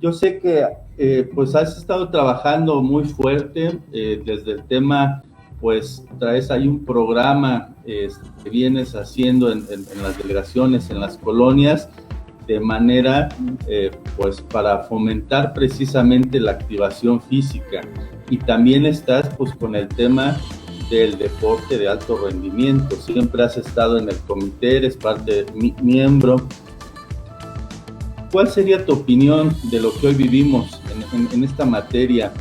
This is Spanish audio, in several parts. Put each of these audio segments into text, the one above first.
Yo sé que pues has estado trabajando muy fuerte desde el tema, pues traes ahí un programa que vienes haciendo en las delegaciones, en las colonias, de manera pues para fomentar precisamente la activación física, y también estás pues con el tema del deporte de alto rendimiento. Siempre has estado en el comité, eres parte miembro. ¿Cuál sería tu opinión de lo que hoy vivimos en esta materia?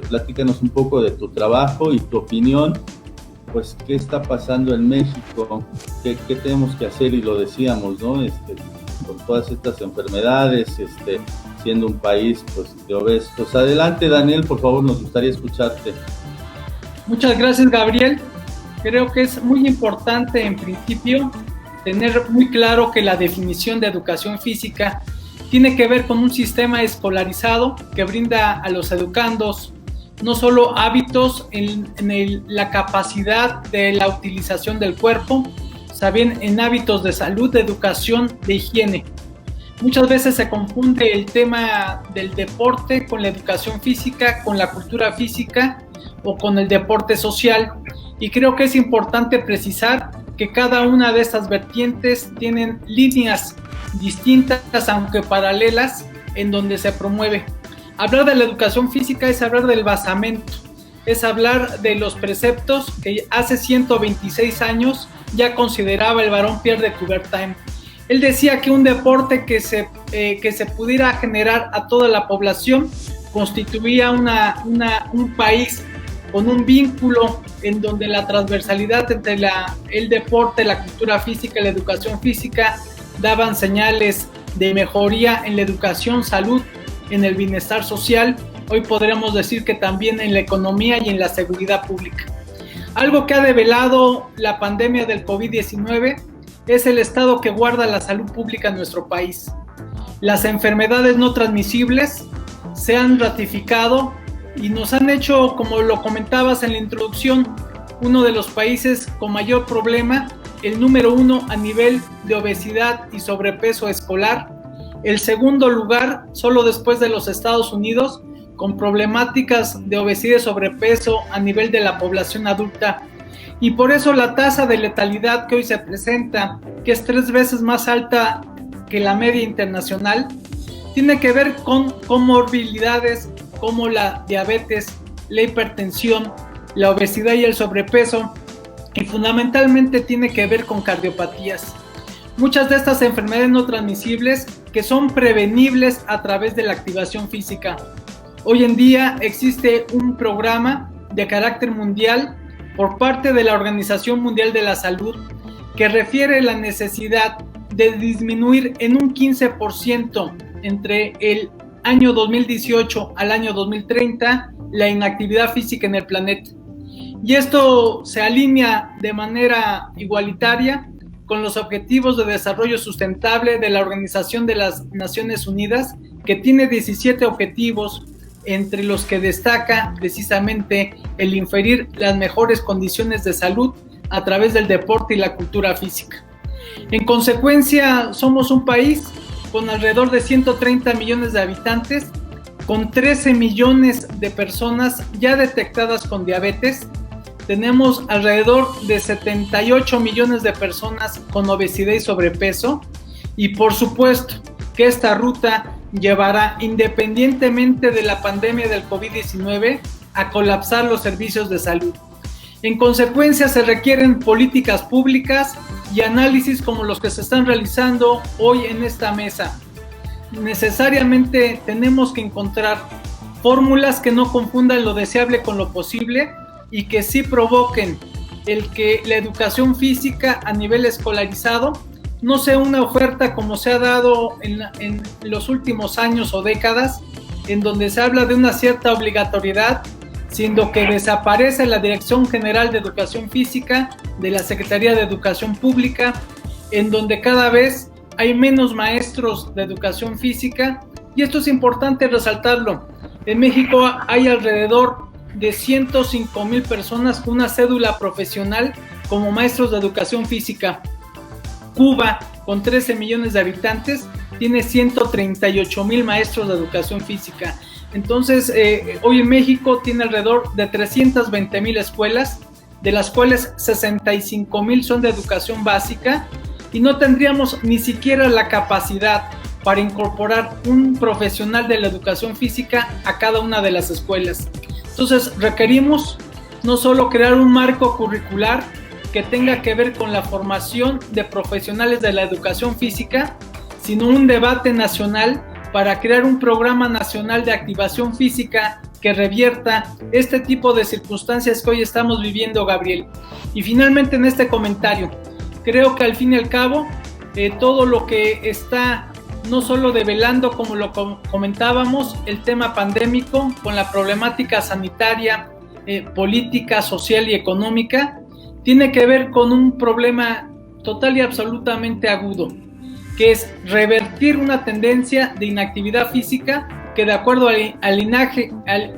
Platícanos un poco de tu trabajo y tu opinión, pues qué está pasando en México, qué tenemos que hacer, y lo decíamos, ¿no? Con todas estas enfermedades, siendo un país pues de obesos. Adelante, Daniel, por favor, nos gustaría escucharte. Muchas gracias, Gabriel. Creo que es muy importante, en principio, tener muy claro que la definición de educación física tiene que ver con un sistema escolarizado que brinda a los educandos no solo hábitos en la capacidad de la utilización del cuerpo, también en hábitos de salud, de educación, de higiene. Muchas veces se confunde el tema del deporte con la educación física, con la cultura física o con el deporte social, y creo que es importante precisar que cada una de estas vertientes tienen líneas distintas, aunque paralelas, en donde se promueve. Hablar de la educación física es hablar del basamento, es hablar de los preceptos que hace 126 años ya consideraba el barón Pierre de Coubertin. Él decía que un deporte que se pudiera generar a toda la población constituía un país con un vínculo en donde la transversalidad entre el deporte, la cultura física y la educación física daban señales de mejoría en la educación, salud, en el bienestar social. Hoy podríamos decir que también en la economía y en la seguridad pública. Algo que ha develado la pandemia del COVID-19 es el estado que guarda la salud pública en nuestro país. Las enfermedades no transmisibles se han ratificado y nos han hecho, como lo comentabas en la introducción, uno de los países con mayor problema, el número 1 a nivel de obesidad y sobrepeso escolar, el segundo lugar solo después de los Estados Unidos, con problemáticas de obesidad y sobrepeso a nivel de la población adulta. Y por eso la tasa de letalidad que hoy se presenta, que es 3 veces más alta que la media internacional, tiene que ver con comorbilidades como la diabetes, la hipertensión, la obesidad y el sobrepeso, y fundamentalmente tiene que ver con cardiopatías. Muchas de estas enfermedades no transmisibles que son prevenibles a través de la activación física. Hoy en día existe un programa de carácter mundial por parte de la Organización Mundial de la Salud que refiere la necesidad de disminuir en un 15% entre el año 2018 al año 2030 la inactividad física en el planeta. Y esto se alinea de manera igualitaria con los Objetivos de Desarrollo Sustentable de la Organización de las Naciones Unidas, que tiene 17 objetivos, entre los que destaca precisamente el inferir las mejores condiciones de salud a través del deporte y la cultura física. En consecuencia, somos un país con alrededor de 130 millones de habitantes, con 13 millones de personas ya detectadas con diabetes. Tenemos alrededor de 78 millones de personas con obesidad y sobrepeso, y por supuesto que esta ruta llevará, independientemente de la pandemia del COVID-19, a colapsar los servicios de salud. En consecuencia, se requieren políticas públicas y análisis como los que se están realizando hoy en esta mesa. Necesariamente tenemos que encontrar fórmulas que no confundan lo deseable con lo posible y que sí provoquen el que la educación física a nivel escolarizado no sea una oferta como se ha dado en los últimos años o décadas, en donde se habla de una cierta obligatoriedad, siendo que desaparece la Dirección General de Educación Física de la Secretaría de Educación Pública, en donde cada vez hay menos maestros de educación física, y esto es importante resaltarlo. En México hay alrededor de 105,000 personas con una cédula profesional como maestros de educación física. Cuba, con 13 millones de habitantes, tiene 138,000 maestros de educación física. Entonces, hoy en México tiene alrededor de 320,000 escuelas, de las cuales 65,000 son de educación básica, y no tendríamos ni siquiera la capacidad para incorporar un profesional de la educación física a cada una de las escuelas. Entonces, requerimos no solo crear un marco curricular que tenga que ver con la formación de profesionales de la educación física, sino un debate nacional para crear un programa nacional de activación física que revierta este tipo de circunstancias que hoy estamos viviendo, Gabriel. Y finalmente, en este comentario, creo que al fin y al cabo, todo lo que está no solo develando, como lo comentábamos, el tema pandémico con la problemática sanitaria, política, social y económica, tiene que ver con un problema total y absolutamente agudo, que es revertir una tendencia de inactividad física que, de acuerdo al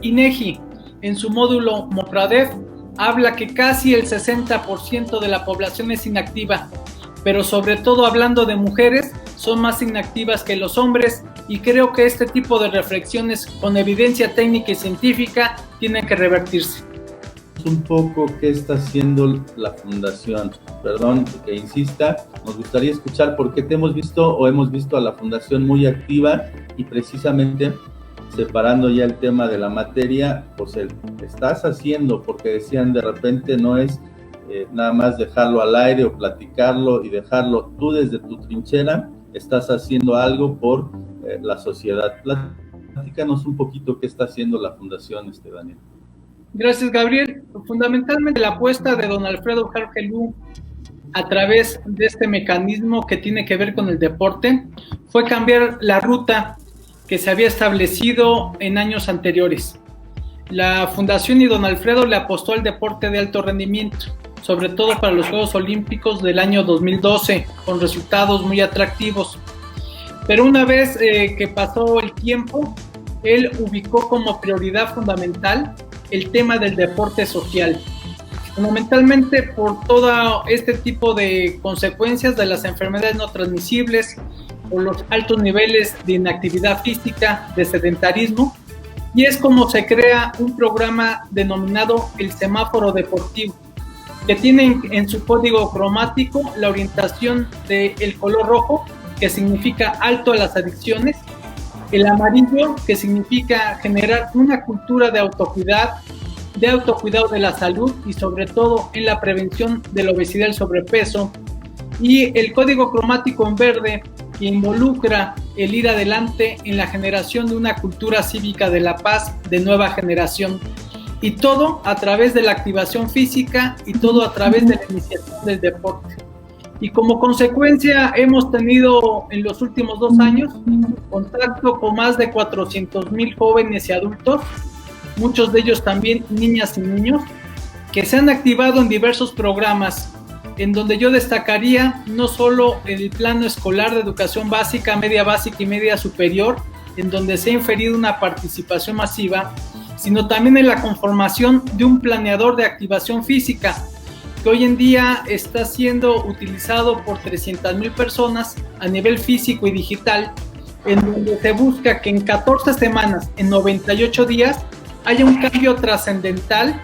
INEGI en su módulo MOPRADEF, habla que casi el 60% de la población es inactiva, pero sobre todo hablando de mujeres, son más inactivas que los hombres, y creo que este tipo de reflexiones con evidencia técnica y científica tienen que revertirse. Un poco qué está haciendo la Fundación. Perdón que insista, nos gustaría escuchar por qué hemos visto a la Fundación muy activa, y precisamente separando ya el tema de la materia, pues estás haciendo, porque decían de repente no es nada más dejarlo al aire o platicarlo y dejarlo. Tú desde tu trinchera estás haciendo algo por la sociedad. Platícanos un poquito qué está haciendo la Fundación, Daniel. Gracias, Gabriel. Fundamentalmente la apuesta de don Alfredo Hargelú a través de este mecanismo que tiene que ver con el deporte fue cambiar la ruta que se había establecido en años anteriores. La Fundación y don Alfredo le apostó al deporte de alto rendimiento, sobre todo para los Juegos Olímpicos del año 2012, con resultados muy atractivos. Pero una vez que pasó el tiempo, él ubicó como prioridad fundamental el tema del deporte social, fundamentalmente por todo este tipo de consecuencias de las enfermedades no transmisibles, por los altos niveles de inactividad física, de sedentarismo, y es como se crea un programa denominado el Semáforo Deportivo, que tiene en su código cromático la orientación del color rojo, que significa alto a las adicciones, el amarillo, que significa generar una cultura de autocuidado de la salud y sobre todo en la prevención de la obesidad y el sobrepeso, y el código cromático en verde, que involucra el ir adelante en la generación de una cultura cívica de la paz de nueva generación, y todo a través de la activación física y todo a través de la iniciación del deporte. Y como consecuencia hemos tenido en los últimos 2 años contacto con más de 400,000 jóvenes y adultos, muchos de ellos también niñas y niños, que se han activado en diversos programas, en donde yo destacaría no solo el plano escolar de educación básica, media básica y media superior, en donde se ha inferido una participación masiva, sino también en la conformación de un planeador de activación física, que hoy en día está siendo utilizado por 300,000 personas a nivel físico y digital, en donde se busca que en 14 semanas, en 98 días, haya un cambio trascendental,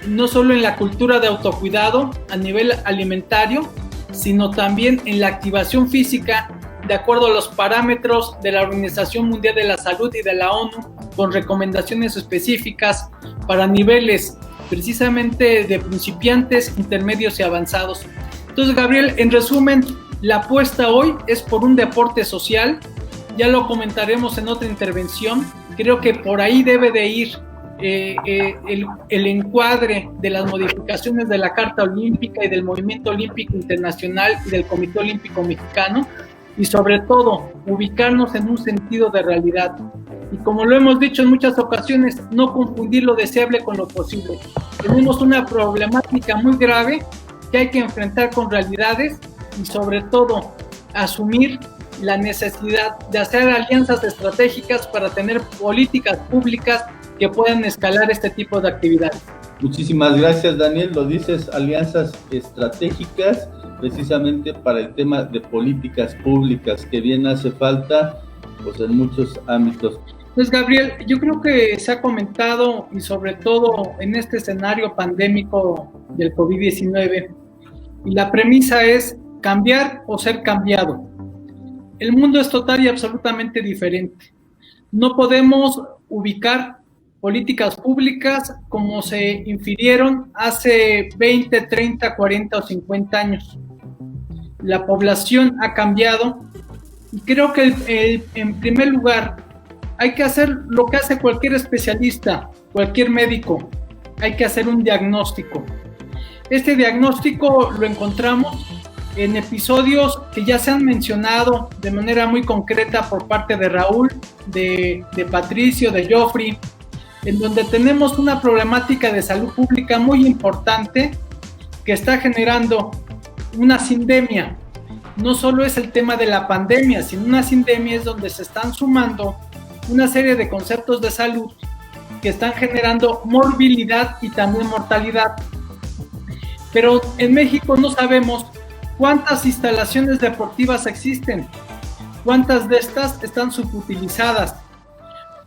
no solo en la cultura de autocuidado a nivel alimentario, sino también en la activación física, de acuerdo a los parámetros de la Organización Mundial de la Salud y de la ONU, con recomendaciones específicas para niveles precisamente de principiantes, intermedios y avanzados. Entonces, Gabriel, en resumen, la apuesta hoy es por un deporte social, ya lo comentaremos en otra intervención, creo que por ahí debe de ir el encuadre de las modificaciones de la Carta Olímpica y del Movimiento Olímpico Internacional y del Comité Olímpico Mexicano, y sobre todo ubicarnos en un sentido de realidad. Y como lo hemos dicho en muchas ocasiones, no confundir lo deseable con lo posible. Tenemos una problemática muy grave que hay que enfrentar con realidades y sobre todo asumir la necesidad de hacer alianzas estratégicas para tener políticas públicas que puedan escalar este tipo de actividades. Muchísimas gracias, Daniel. Lo dices, alianzas estratégicas, precisamente para el tema de políticas públicas que bien hace falta pues en muchos ámbitos. Pues Gabriel, yo creo que se ha comentado, y sobre todo en este escenario pandémico del COVID-19, y la premisa es cambiar o ser cambiado. El mundo es total y absolutamente diferente. No podemos ubicar políticas públicas como se infirieron hace 20, 30, 40 o 50 años. La población ha cambiado y creo que en primer lugar hay que hacer lo que hace cualquier especialista, cualquier médico. Hay que hacer un diagnóstico. Este diagnóstico lo encontramos en episodios que ya se han mencionado de manera muy concreta por parte de Raúl, de Patricio, de Joffrey, en donde tenemos una problemática de salud pública muy importante que está generando una sindemia. No solo es el tema de la pandemia, sino una sindemia es donde se están sumando una serie de conceptos de salud que están generando morbilidad y también mortalidad. Pero en México no sabemos cuántas instalaciones deportivas existen, cuántas de estas están subutilizadas,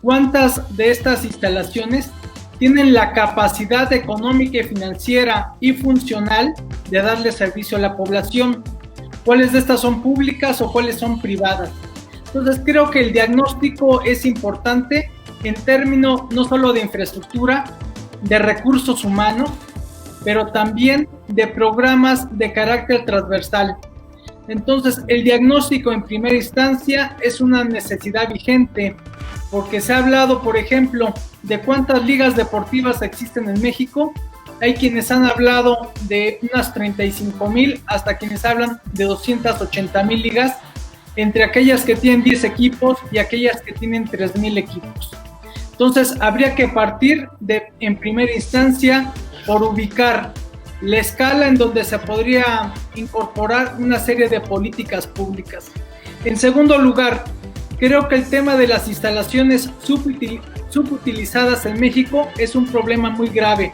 cuántas de estas instalaciones tienen la capacidad económica y financiera y funcional de darle servicio a la población, cuáles de estas son públicas o cuáles son privadas. Entonces creo que el diagnóstico es importante en términos no solo de infraestructura, de recursos humanos, pero también de programas de carácter transversal. Entonces, el diagnóstico en primera instancia es una necesidad vigente, porque se ha hablado, por ejemplo, de cuántas ligas deportivas existen en México. Hay quienes han hablado de unas 35,000 hasta quienes hablan de 280,000 ligas, entre aquellas que tienen 10 equipos y aquellas que tienen 3,000 equipos. Entonces, habría que partir en primera instancia por ubicar la escala en donde se podría incorporar una serie de políticas públicas. En segundo lugar, creo que el tema de las instalaciones subutilizadas en México es un problema muy grave.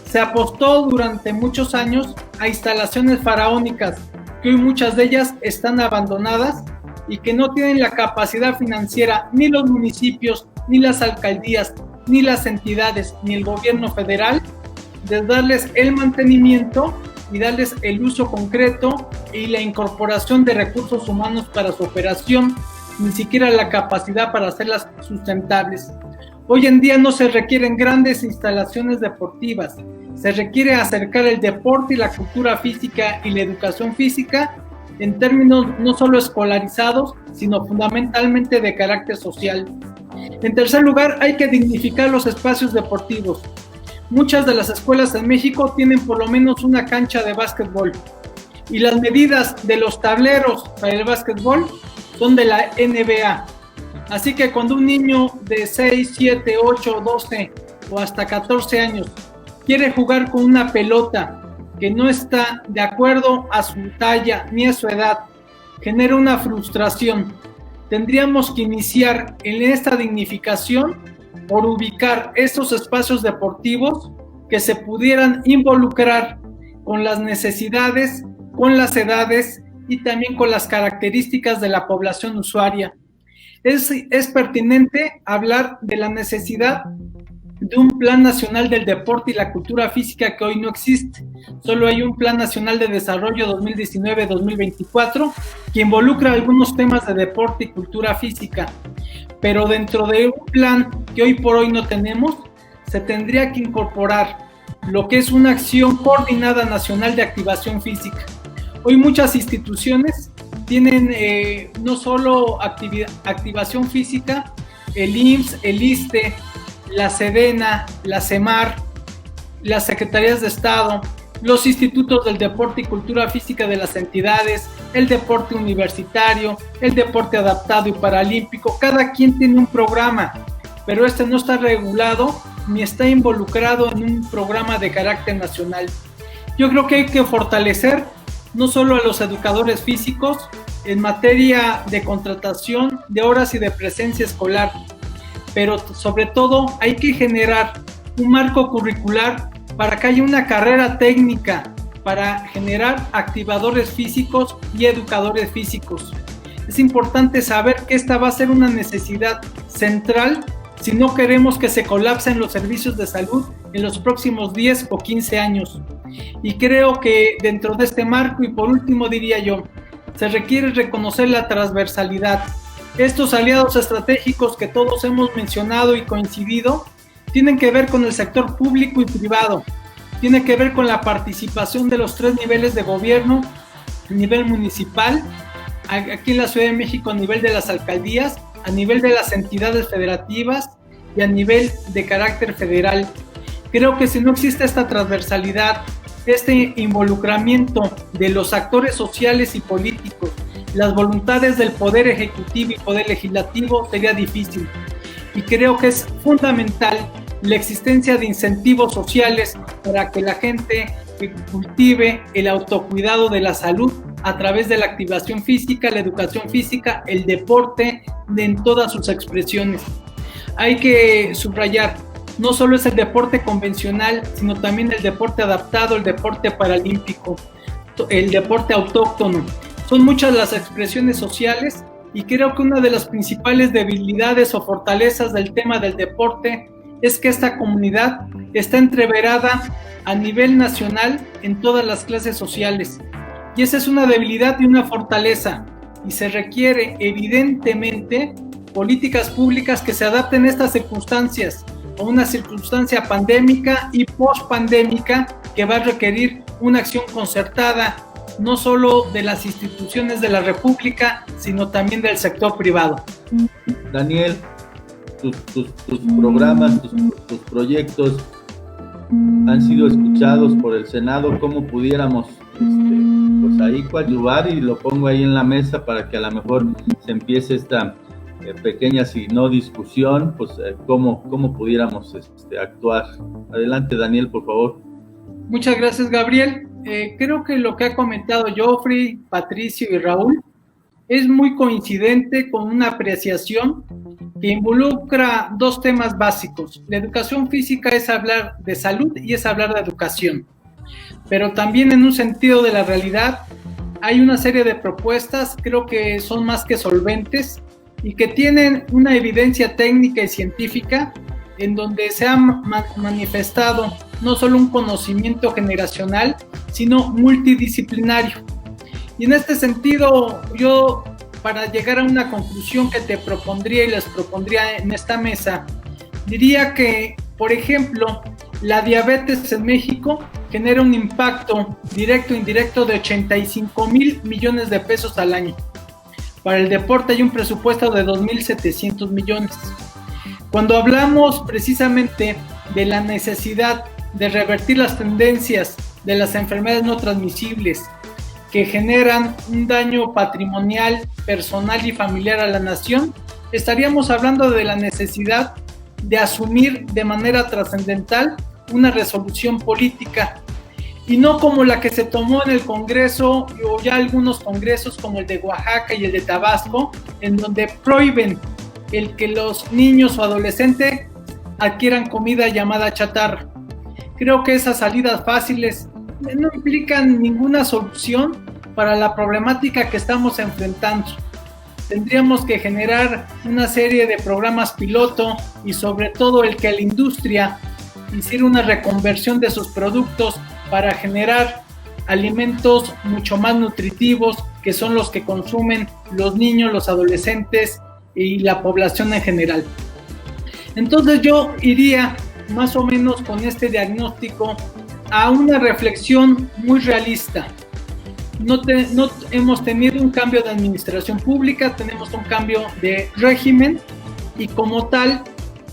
Se apostó durante muchos años a instalaciones faraónicas, que hoy muchas de ellas están abandonadas y que no tienen la capacidad financiera ni los municipios, ni las alcaldías, ni las entidades, ni el gobierno federal, de darles el mantenimiento y darles el uso concreto y la incorporación de recursos humanos para su operación, ni siquiera la capacidad para hacerlas sustentables. Hoy en día no se requieren grandes instalaciones deportivas, se requiere acercar el deporte y la cultura física y la educación física en términos no solo escolarizados, sino fundamentalmente de carácter social. En tercer lugar, hay que dignificar los espacios deportivos. Muchas de las escuelas en México tienen por lo menos una cancha de básquetbol y las medidas de los tableros para el básquetbol son de la NBA. Así que cuando un niño de 6, 7, 8, 12 o hasta 14 años quiere jugar con una pelota que no está de acuerdo a su talla ni a su edad, genera una frustración. Tendríamos que iniciar en esta dignificación por ubicar estos espacios deportivos que se pudieran involucrar con las necesidades, con las edades y también con las características de la población usuaria. Es pertinente hablar de la necesidad de un Plan Nacional del Deporte y la Cultura Física que hoy no existe. Solo hay un Plan Nacional de Desarrollo 2019-2024 que involucra algunos temas de deporte y cultura física. Pero dentro de un plan que hoy por hoy no tenemos, se tendría que incorporar lo que es una acción coordinada nacional de activación física. Hoy muchas instituciones tienen no solo activación física, el IMSS, el ISSSTE, la SEDENA, la CEMAR, las Secretarías de Estado, los institutos del deporte y cultura física de las entidades, el deporte universitario, el deporte adaptado y paralímpico. Cada quien tiene un programa, pero este no está regulado ni está involucrado en un programa de carácter nacional. Yo creo que hay que fortalecer no solo a los educadores físicos en materia de contratación de horas y de presencia escolar, pero sobre todo hay que generar un marco curricular para que haya una carrera técnica para generar activadores físicos y educadores físicos. Es importante saber que esta va a ser una necesidad central si no queremos que se colapsen los servicios de salud en los próximos 10 o 15 años. Y creo que dentro de este marco, y por último diría yo, se requiere reconocer la transversalidad. Estos aliados estratégicos que todos hemos mencionado y coincidido tienen que ver con el sector público y privado, tiene que ver con la participación de los 3 niveles de gobierno, a nivel municipal, aquí en la Ciudad de México a nivel de las alcaldías, a nivel de las entidades federativas y a nivel de carácter federal. Creo que si no existe esta transversalidad, este involucramiento de los actores sociales y políticos, las voluntades del Poder Ejecutivo y Poder Legislativo, sería difícil. Y creo que es fundamental la existencia de incentivos sociales para que la gente cultive el autocuidado de la salud a través de la activación física, la educación física, el deporte en todas sus expresiones. Hay que subrayar, no solo es el deporte convencional, sino también el deporte adaptado, el deporte paralímpico, el deporte autóctono. Son muchas las expresiones sociales y creo que una de las principales debilidades o fortalezas del tema del deporte es que esta comunidad está entreverada a nivel nacional en todas las clases sociales. Y esa es una debilidad y una fortaleza, y se requiere evidentemente políticas públicas que se adapten a estas circunstancias, a una circunstancia pandémica y post-pandémica que va a requerir una acción concertada, no solo de las instituciones de la República, sino también del sector privado. Daniel, tus programas, tus proyectos han sido escuchados por el Senado. ¿Cómo pudiéramos pues ahí coadyuvar? Y lo pongo ahí en la mesa para que a lo mejor se empiece esta pequeña, si no discusión, pues cómo pudiéramos actuar. Adelante, Daniel, por favor. Muchas gracias, Gabriel. Creo que lo que ha comentado Joffrey, Patricio y Raúl es muy coincidente con una apreciación que involucra 2 temas básicos. La educación física es hablar de salud y es hablar de educación. Pero también en un sentido de la realidad hay una serie de propuestas, creo que son más que solventes y que tienen una evidencia técnica y científica en donde se ha manifestado no solo un conocimiento generacional, sino multidisciplinario. Y en este sentido, yo, para llegar a una conclusión que te propondría y les propondría en esta mesa, diría que, por ejemplo, la diabetes en México genera un impacto directo e indirecto de 85,000 millones de pesos al año. Para el deporte hay un presupuesto de 2,700 millones. Cuando hablamos precisamente de la necesidad de revertir las tendencias de las enfermedades no transmisibles que generan un daño patrimonial, personal y familiar a la nación, estaríamos hablando de la necesidad de asumir de manera trascendental una resolución política, y no como la que se tomó en el Congreso o ya algunos congresos como el de Oaxaca y el de Tabasco, en donde prohíben el que los niños o adolescentes adquieran comida llamada chatarra. Creo que esas salidas fáciles no implican ninguna solución para la problemática que estamos enfrentando. Tendríamos que generar una serie de programas piloto y sobre todo el que la industria hiciera una reconversión de sus productos para generar alimentos mucho más nutritivos, que son los que consumen los niños, los adolescentes y la población en general. Entonces yo iría más o menos con este diagnóstico a una reflexión muy realista. No hemos tenido un cambio de administración pública, tenemos un cambio de régimen y como tal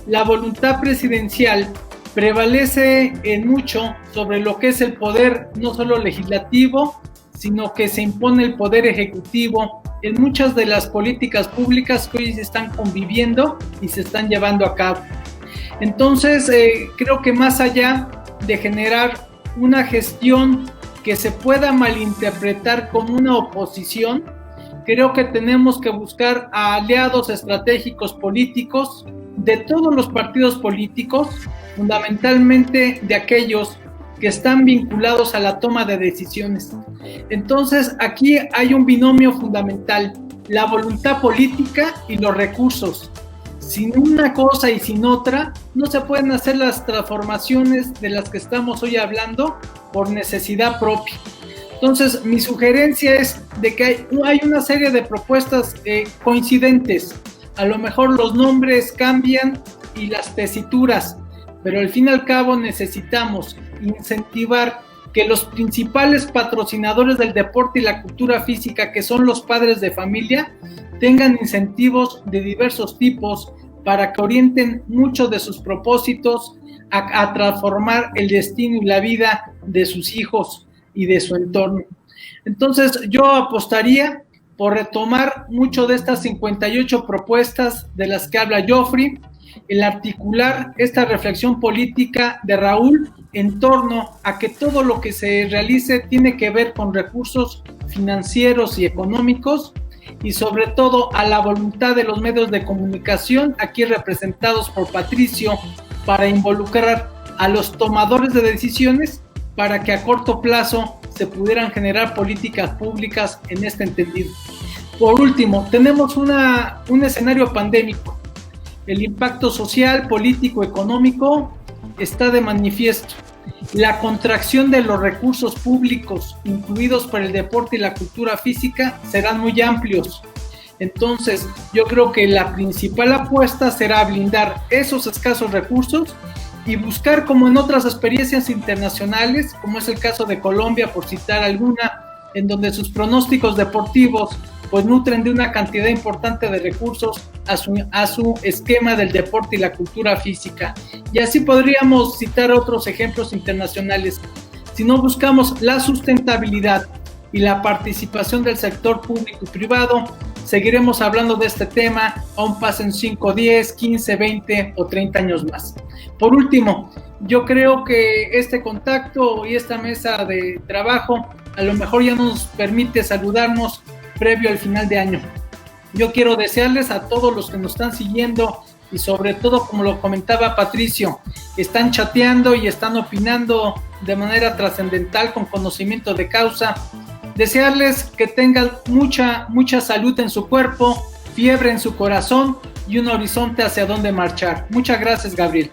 la voluntad presidencial prevalece en mucho sobre lo que es el poder no solo legislativo, sino que se impone el poder ejecutivo en muchas de las políticas públicas que hoy se están conviviendo y se están llevando a cabo. Entonces, creo que más allá de generar una gestión que se pueda malinterpretar como una oposición, creo que tenemos que buscar a aliados estratégicos políticos de todos los partidos políticos, fundamentalmente de aquellos que están vinculados a la toma de decisiones. Entonces, aquí hay un binomio fundamental, la voluntad política y los recursos. Sin una cosa y sin otra, no se pueden hacer las transformaciones de las que estamos hoy hablando por necesidad propia. Entonces, mi sugerencia es de que hay una serie de propuestas coincidentes. A lo mejor los nombres cambian y las tesituras, pero al fin y al cabo necesitamos incentivar que los principales patrocinadores del deporte y la cultura física, que son los padres de familia, tengan incentivos de diversos tipos para que orienten muchos de sus propósitos a transformar el destino y la vida de sus hijos y de su entorno. Entonces, yo apostaría por retomar mucho de estas 58 propuestas de las que habla Geoffrey, el articular esta reflexión política de Raúl en torno a que todo lo que se realice tiene que ver con recursos financieros y económicos, y sobre todo a la voluntad de los medios de comunicación, aquí representados por Patricio, para involucrar a los tomadores de decisiones para que a corto plazo se pudieran generar políticas públicas en este entendido. Por último, tenemos un escenario pandémico. El impacto social, político, económico está de manifiesto. La contracción de los recursos públicos, incluidos para el deporte y la cultura física, serán muy amplios. Entonces, yo creo que la principal apuesta será blindar esos escasos recursos y buscar, como en otras experiencias internacionales, como es el caso de Colombia, por citar alguna, en donde sus pronósticos deportivos pues nutren de una cantidad importante de recursos a su esquema del deporte y la cultura física. Y así podríamos citar otros ejemplos internacionales. Si no buscamos la sustentabilidad y la participación del sector público y privado, seguiremos hablando de este tema, aún pasen 5, 10, 15, 20 o 30 años más. Por último, yo creo que este contacto y esta mesa de trabajo a lo mejor ya nos permite saludarnos previo al final de año. Yo quiero desearles a todos los que nos están siguiendo y sobre todo, como lo comentaba Patricio, están chateando y están opinando de manera trascendental con conocimiento de causa, desearles que tengan mucha salud en su cuerpo, fiebre en su corazón y un horizonte hacia dónde marchar. Muchas gracias, Gabriel.